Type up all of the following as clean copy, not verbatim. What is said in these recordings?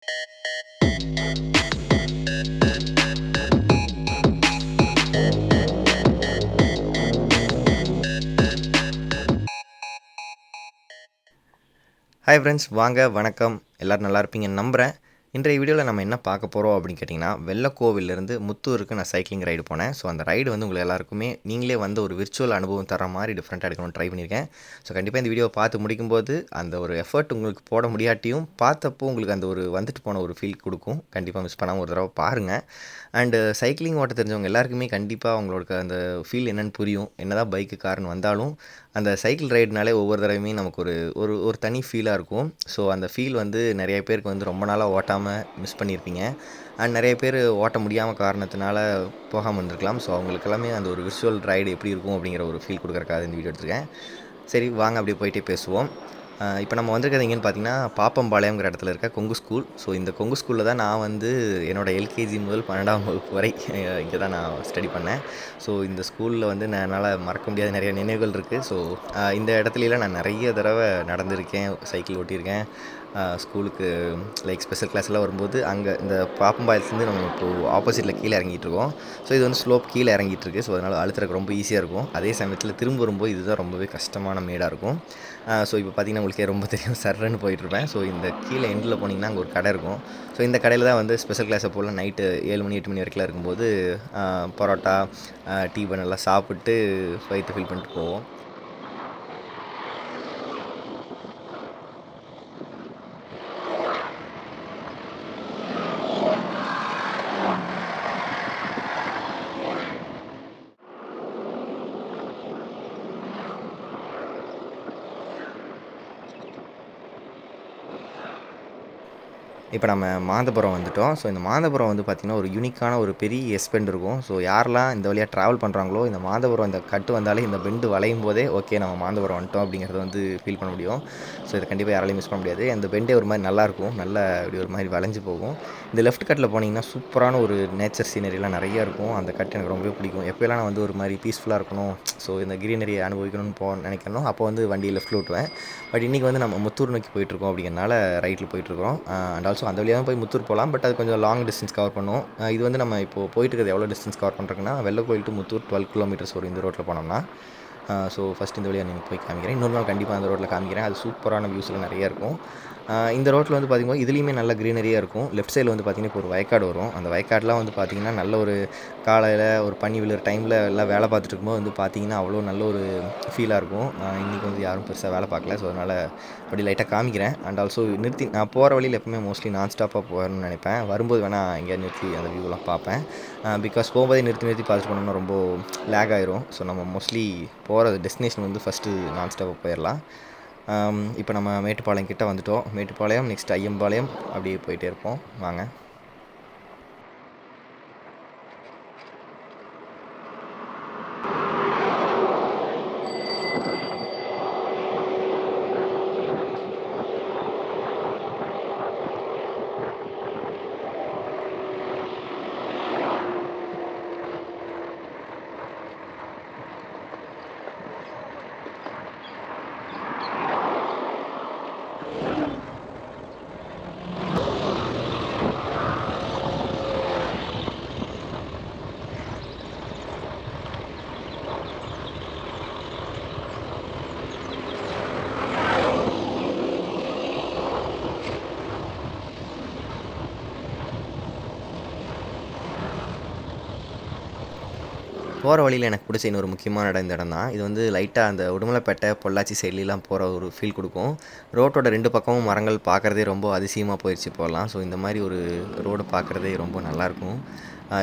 Hi friends, வாங்க வணக்கம். எல்லோரும் நல்லா இருப்பீங்கன்னு நம்புகிறேன். இன்றைய வீடியோவில் நம்ம என்ன பார்க்க போகிறோம் அப்படின்னு கேட்டிங்கன்னா, வெள்ளக்கோவிலேருந்து முத்தூருக்கு நான் சைக்கிளிங் ரைடு போனேன். ஸோ அந்த ரைடு வந்து உங்களுக்கு எல்லாருக்குமே நீங்களே வந்து ஒரு விர்ச்சுவல் அனுபவம் தர மாதிரி டிஃப்ரெண்ட்டாக எடுக்கணும்னு ட்ரை பண்ணியிருக்கேன். ஸோ கண்டிப்பாக இந்த வீடியோவை பார்த்து முடிக்கும்போது அந்த ஒரு எஃபர்ட் உங்களுக்கு போட முடியாட்டியும் பார்த்தப்போ உங்களுக்கு அந்த ஒரு வந்துட்டு போன ஒரு ஃபீல் கொடுக்கும். கண்டிப்பாக மிஸ் பண்ணாமல் ஒரு தடவை பாருங்கள். அண்டு சைக்கிளிங் ஓட்ட தெரிஞ்சவங்க எல்லாருக்குமே கண்டிப்பாக அவங்களோட அந்த ஃபீல் என்னென்னு புரியும். என்னதான் பைக்கு காருன்னு வந்தாலும் அந்த சைக்கிள் ரைடுனாலே ஒவ்வொரு தடவையுமே நமக்கு ஒரு ஒரு ஒரு தனி ஃபீலாக இருக்கும். ஸோ அந்த ஃபீல் வந்து நிறைய பேருக்கு வந்து ரொம்ப நாளாக ஓட்டாமல் மிஸ் பண்ணியிருப்பீங்க. அண்ட் நிறைய பேர் ஓட்ட முடியாமல் காரணத்தினால போகாமல் இருந்திருக்கலாம். ஸோ அவங்களுக்கு எல்லாமே அந்த ஒரு விர்ச்சுவல் ரைடு எப்படி இருக்கும் அப்படிங்கிற ஒரு ஃபீல் கொடுக்குறக்காக இந்த வீடியோ எடுத்துருக்கேன். சரி, வாங்க அப்படியே போயிட்டே பேசுவோம். இப்போ நம்ம வந்திருக்கிறது எங்கேன்னு பார்த்தீங்கன்னா, பாப்பம்பாளையம்ங்கிற இடத்துல இருக்க கொங்கு ஸ்கூல். ஸோ இந்த கொங்கு ஸ்கூலில் தான் நான் வந்து என்னோடய எல்கேஜி முதல் 12ஆம் வகுப்பு வரை இங்கே தான் நான் ஸ்டடி பண்ணேன். ஸோ இந்த ஸ்கூலில் வந்து என்னால் மறக்க முடியாத நிறைய நினைவுகள் இருக்குது. ஸோ இந்த இடத்துலலாம் நான் நிறைய தடவை நடந்திருக்கேன், சைக்கிள் ஓட்டியிருக்கேன். ஸ்கூலுக்கு லைக் ஸ்பெஷல் கிளாஸ்லாம் வரும்போது அங்கே இந்த பாப்பம்பாளையத்துலேருந்து நம்ம இப்போது ஆப்போசிட்டில் கீழே இறங்கிட்டுருக்கோம். ஸோ இது வந்து ஸ்லோப் கீழே இறங்கிட்டுருக்கு. ஸோ அதனால் அழுத்துறதுக்கு ரொம்ப ஈஸியாக இருக்கும். அதே சமயத்தில் திரும்ப வரும்போது இதுதான் ரொம்பவே கஷ்டமான மேடாக இருக்கும். ஸோ இப்போ பார்த்திங்கன்னா உங்களுக்கே ரொம்ப தெரியும், சர்றன்னு போயிட்டுருப்பேன். ஸோ இந்த கீழே எண்டில் போனீங்கன்னா அங்கே ஒரு கடை இருக்கும். ஸோ இந்த கடையில் தான் வந்து ஸ்பெஷல் கிளாஸை போல் நைட்டு 7 மணி 8 மணி வரைக்கும் இருக்கும்போது பரோட்டா, டீ பண்ணெல்லாம் சாப்பிட்டு வயிற்று ஃபில் பண்ணிட்டு போவோம். இப்போ நம்ம மாந்தபுரம் வந்துவிட்டோம். ஸோ இந்த மாந்தபுரம் வந்து பார்த்திங்கன்னா ஒரு யூனிக்கான ஒரு பெரிய எஸ்பெண்ட் இருக்கும். ஸோ யாரெல்லாம் இந்த வழியாக ட்ராவல் பண்ணுறாங்களோ, இந்த மாந்தபுரம் இந்த கட்டு வந்தாலே இந்த பெண்டு வளையும் போதே ஓகே நம்ம மாந்தபுரம் வந்துட்டோம் அப்படிங்கிறத வந்து ஃபீல் பண்ண முடியும். ஸோ இதை கண்டிப்பாக யாராலையும் மிஸ் பண்ண முடியாது. அந்த பெண்டே ஒரு மாதிரி நல்லாயிருக்கும், நல்லா இப்படி ஒரு மாதிரி வளைஞ்சு போகும். இந்த லெஃப்ட் கட்டில் போனீங்கன்னா சூப்பரான ஒரு நேச்சர் சீனரிலாம் நிறையா இருக்கும். அந்த கட்டு எனக்கு ரொம்பவே பிடிக்கும். எப்போலாம் நான் வந்து ஒரு மாதிரி பீஸ்ஃபுல்லாக இருக்கணும், ஸோ இந்த கிரீனரியை அனுபவிக்கணும்னு நினைக்கணும், அப்போ வந்து வண்டியை லெஃப்ட்டில் விட்டுவேன். பட் இன்றைக்கி வந்து நம்ம முத்தூர் நோக்கி போயிட்டுருக்கோம் அப்படிங்கிறனால ரைட்டில் போயிட்டுருக்கோம். அண்ட் ஆல்சோ அந்த வழியாக போய் முத்தூர் போகலாம். பட் அது கொஞ்சம் லாங் டிஸ்டன்ஸ் கவர் பண்ணும். இது வந்து நம்ம இப்போது போயிட்டு இருக்கிறது எவ்வளோ டிஸ்டன்ஸ் கவர் பண்ணுறோங்கன்னா, வெள்ளக்கோயில் டு முத்தூர் 12 கிலோமீட்டர்ஸ் வரும் இந்த ரோட்டில் போனோம்னா. ஸோ ஃபஸ்ட் இந்த வழியாக நீங்கள் போய் காமிக்கிறேன். இன்னொரு நாள் கண்டிப்பாக அந்த ரோட்டில் காமிக்கிறேன். அது சூப்பரான வியூஸ்லாம் நிறையா இருக்கும். இந்த ரோட்டில் வந்து பார்த்திங்கன்னா இதுலேயுமே நல்ல க்ரீனரியாக இருக்கும். லெஃப்ட் சைடில் வந்து பார்த்திங்கன்னா இப்போ ஒரு வயக்காடு வரும். அந்த வயக்காடுலாம் வந்து பார்த்திங்கன்னா நல்ல ஒரு காலையில் ஒரு பனி விழுற டைமில் எல்லாம் வேலை பார்த்துட்டு இருக்கும்போது வந்து பார்த்திங்கன்னா அவ்வளோ நல்ல ஒரு ஃபீலாக இருக்கும். இன்றைக்கி வந்து யாரும் பெருசாக வேலை பார்க்கல. ஸோ அதனால் அப்படி லைட்டாக காமிக்கிறேன். அண்ட் ஆல்சோ நிறுத்தி நான் போகிற வழியில் எப்பவுமே மோஸ்ட்லி நான் ஸ்டாப்பாக போகணும்னு நினைப்பேன். வரும்போது வேணால் எங்கேயா நிறுத்தி அந்த வியூலாம் பார்ப்பேன். பிகாஸ் போகும்போதே நிறுத்தி நிறுத்தி பார்த்துட்டு போனோம்னா ரொம்ப லேக் ஆயிரும். ஸோ நம்ம மோஸ்ட்லி போகிற டெஸ்டினேஷன் வந்து ஃபஸ்ட்டு நான் ஸ்டாப்பாக போயிடலாம். இப்போ நம்ம மேட்டுப்பாளையம் கிட்டே வந்துவிட்டோம். மேட்டுப்பாளையம் நெக்ஸ்ட் ஐயம்பாளையம் அப்படியே போயிட்டே இருப்போம். வாங்க. போகிற வழியில் எனக்கு பிடிச்ச இன்னொரு முக்கியமான இடம் இந்த இடம் தான். இது வந்து லைட்டாக அந்த உடுமலைப்பேட்டை பொள்ளாச்சி சைட்லலாம் போகிற ஒரு ஃபீல் கொடுக்கும். ரோட்டோட 2 பக்கமும் மரங்கள் பார்க்குறதே ரொம்ப அதிசயமாக போயிடுச்சு போகலாம். ஸோ இந்த மாதிரி ஒரு ரோடு பார்க்குறதே ரொம்ப நல்லாயிருக்கும்.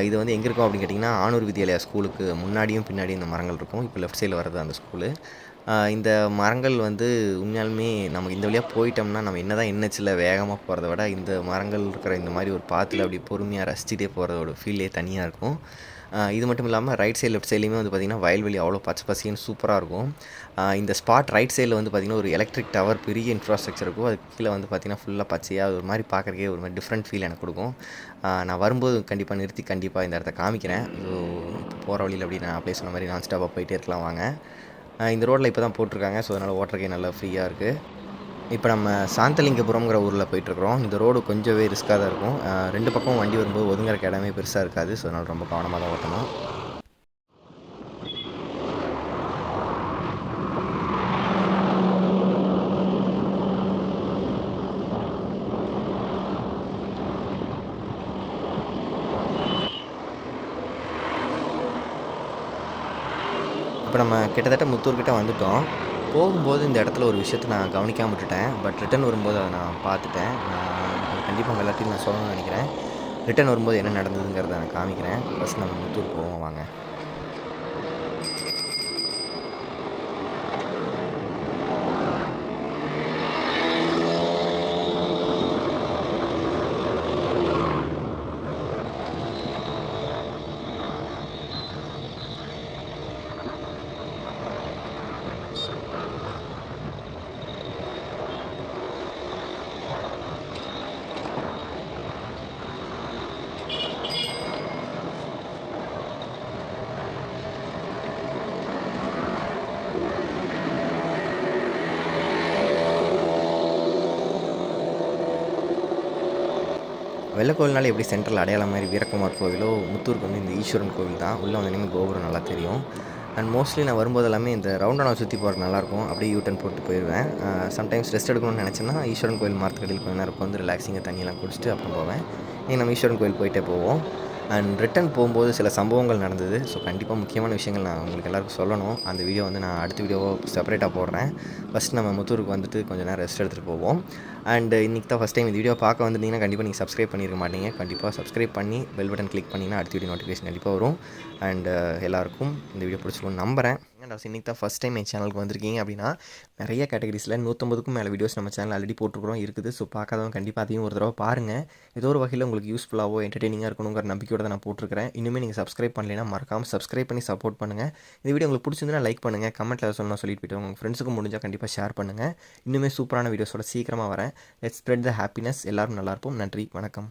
இது வந்து எங்கே இருக்கும் அப்படின்னு கேட்டிங்கன்னா, ஆனூர் வித்யாலயா ஸ்கூலுக்கு முன்னாடியும் பின்னாடியும் இந்த மரங்கள் இருக்கும். இப்போ லெஃப்ட் சைடில் வர்றது அந்த ஸ்கூலு. இந்த மரங்கள் வந்து உண்மையாலுமே நம்ம இந்த வழியாக போயிட்டோம்னா, நம்ம என்ன தான் என்ஹெச்சில் வேகமாக போகிறத விட இந்த மரங்கள் இருக்கிற இந்த மாதிரி ஒரு பாத்தில் அப்படி பொறுமையாக ரசிச்சுட்டே போகிறதோட ஃபீலே தனியாக இருக்கும். இது மட்டும் இல்லாமல் ரைட் சைடு லெஃப்ட் சைட்லேயுமே வந்து பார்த்திங்கன்னா வயல்வெளி அவ்வளோ பச்சை பசேன்னு சூப்பராக இருக்கும். இந்த ஸ்பாட் ரைட் சைடில் வந்து பார்த்திங்கன்னா ஒரு எலக்ட்ரிக் டவர் பெரிய இன்ஃப்ராஸ்ட்ரக்சர் இருக்கும். அதுக்கு கீழே வந்து பார்த்திங்கன்னா ஃபுல்லாக பச்சையாக ஒரு மாதிரி பார்க்குறக்கே ஒரு மாதிரி டிஃப்ரெண்ட் ஃபீல் எனக்கு கொடுக்கும். நான் வரும்போது கண்டிப்பாக நிறுத்தி கண்டிப்பாக இந்த இடத்த காமிக்கிறேன். இப்போ போகிற வழியில் அப்படி நான் அப்படியே சொன்ன மாதிரி நான் ஸ்டாப்பாக போயிட்டே இருக்கலாம் வாங்க. இந்த ரோட்டில் இப்போ தான் போட்டிருக்காங்க. ஸோ அதனால் ஓட்டுறக்கே நல்லா ஃப்ரீயாக இருக்குது. இப்போ நம்ம சாந்தலிங்கபுரம்ங்கிற ஊரில் போயிட்டுருக்குறோம். இந்த ரோடு கொஞ்சமே ரிஸ்க்காக தான் இருக்கும். 2 பக்கமும் வண்டி வரும்போது ஒதுங்குறக்கு இடமே பெருசாக இருக்காது. ஸோ அதனால் ரொம்ப கவனமாக தான் ஓட்டணும். இப்போ நம்ம கிட்டத்தட்ட முத்தூர்கிட்ட வந்துட்டோம். போகும்போது இந்த இடத்துல ஒரு விஷயத்த நான் கவனிக்காம விட்டுட்டேன். பட் ரிட்டர்ன் வரும்போது அதை நான் பார்த்துட்டேன். அது கண்டிப்பாக உங்கள் எல்லாத்தையும் நான் சொல்லணும்னு நினைக்கிறேன். ரிட்டர்ன் வரும்போது என்ன நடந்ததுங்கிறத நான் காமிக்கிறேன். ஃபஸ்ட் நம்ம முத்தூர் போவோம் வாங்க. வெள்ளக்கோவில்னாலே எப்படி சென்ட்ரல் அடையாளம் மாதிரி வீரக்குமார் கோவிலோ, முத்தூருக்கு வந்து இந்த ஈஸ்வரன் கோவில் தான். உள்ளே வந்தோடனே கோபுரம் நல்லா தெரியும். அண்ட் மோஸ்ட்லி நான் வரும்போது எல்லாமே இந்த ரவுண்டானா சுற்றி போகிறது நல்லாயிருக்கும். அப்படியே யூட்டன் போட்டு போயிடுவேன். சம்டைம்ஸ் ரெஸ்ட் எடுக்கணும்னு நினச்சேன்னா ஈஸ்வரன் கோவில் மரத்துக்கடியில் கொஞ்சம் நேரம் வந்து ரிலாக்ஸிங்காக தண்ணியெல்லாம் குடிச்சிட்டு அப்புறம் போவேன். நீங்கள் நம்ம ஈஸ்வரன் கோவில் போயிட்டே போவோம். அண்ட் ரிட்டன் போகும்போது சில சம்பவங்கள் நடந்தது. ஸோ கண்டிப்பாக முக்கியமான விஷயங்கள் நான் உங்களுக்கு எல்லாருக்கும் சொல்லணும். அந்த வீடியோ வந்து நான் அடுத்த வீடியோவோ செப்பரேட்டாக போடுறேன். ஃபஸ்ட் நம்ம முத்தூருக்கு வந்துட்டு கொஞ்சம் நேரம் ரெஸ்ட் எடுத்துகிட்டு போவோம். அண்ட் இன்றைக்கி தான் ஃபஸ்ட் டைம் இந்த வீடியோ பார்க்க வந்திருந்தீங்கன்னா கண்டிப்பாக நீங்கள் சப்ஸ்கிரைப் பண்ணியிருக்க மாட்டீங்க. கண்டிப்பாக சப்ஸ்கிரைப் பண்ணி பெல் பட்டன் கிளிக் பண்ணிங்கன்னா அடுத்த வீடியோ நோட்டிஃபிகேஷன் கண்டிப்பாக வரும். அண்ட் எல்லாருக்கும் இந்த வீடியோ பிடிச்சிருக்கும்னு நம்புகிறேன். இன்றைக்கி தான் ஃபஸ்ட் டைம் என் சேனலுக்கு வந்திருக்கீங்க அப்படின்னா நிறைய கேட்டகரிஸில் 150க்கும் மேலே வீடியோஸ் நம்ம சேனல் ஆல்ரெடி போட்டுருக்குறோம் இருக்குது. ஸோ பார்க்காதவங்க கண்டிப்பாக அதையும் ஒரு தடவை பாருங்கள். ஏதோ ஒரு வகையில் உங்களுக்கு யூஸ்ஃபுல்லாகவோ என்டர்டெய்னிங்காக இருக்கணுங்கிற நம்பிக்கையோட தான் நான் போட்டிருக்கிறேன். இன்னுமே நீங்கள் சப்ஸ்கிரைப் பண்ணலைன்னா மறக்காமல் சப்ஸ்கிரைப் பண்ணி சப்போர்ட் பண்ணுங்கள். இந்த வீடியோ உங்களுக்கு பிடிச்சிருந்தா லைக் பண்ணுங்கள், கமெண்ட்டில் சொல்லணும் சொல்லிட்டு போய்ட்டு உங்கள் ஃப்ரெண்ட்ஸுக்கு முடிஞ்சால் கண்டிப்பாக ஷேர் பண்ணுங்கள். இன்னுமே சூப்பரான வீடியோஸோட சீக்கிரமாக வரேன். Let's spread the happiness. எல்லோரும் நல்லாயிருப்போம். நன்றி, வணக்கம்.